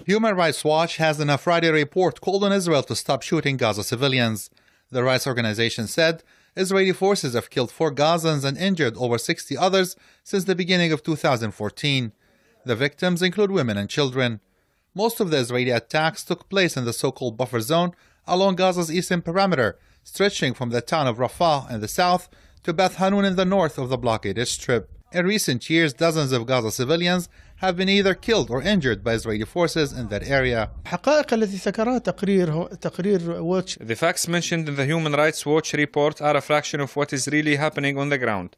Human Rights Watch has in a Friday report called on Israel to stop shooting Gaza civilians. The rights organization said Israeli forces have killed 4 Gazans and injured over 60 others since the beginning of 2014. The victims include women and children. Most of the Israeli attacks took place in the so-called buffer zone along Gaza's eastern perimeter, stretching from the town of Rafah in the south to Beth Hanun in the north of the blockaded Strip. In recent years, dozens of Gaza civilians have been either killed or injured by Israeli forces in that area. The facts mentioned in the Human Rights Watch report are a fraction of what is really happening on the ground.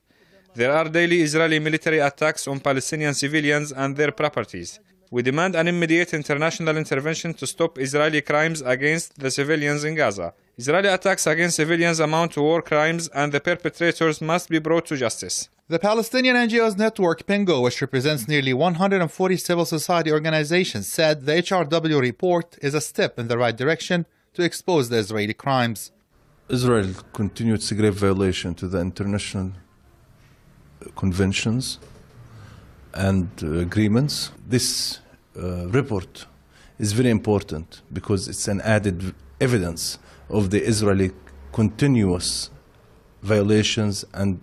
There are daily Israeli military attacks on Palestinian civilians and their properties. We demand an immediate international intervention to stop Israeli crimes against the civilians in Gaza. Israeli attacks against civilians amount to war crimes, and the perpetrators must be brought to justice. The Palestinian NGOs network PINGO, which represents nearly 140 civil society organizations, said the HRW report is a step in the right direction to expose the Israeli crimes. Israel continued its grave violation to the international conventions and agreements. This report is very important because it's an added evidence of the Israeli continuous violations and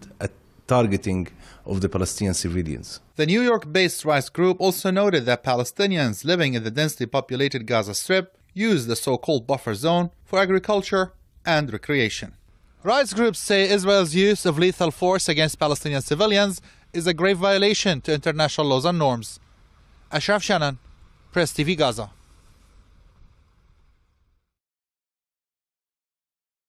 targeting of the Palestinian civilians. The New York-based rights group also noted that Palestinians living in the densely populated Gaza Strip use the so-called buffer zone for agriculture and recreation. Rights groups say Israel's use of lethal force against Palestinian civilians is a grave violation to international laws and norms. Ashraf Shannon, PRESSTV Gaza.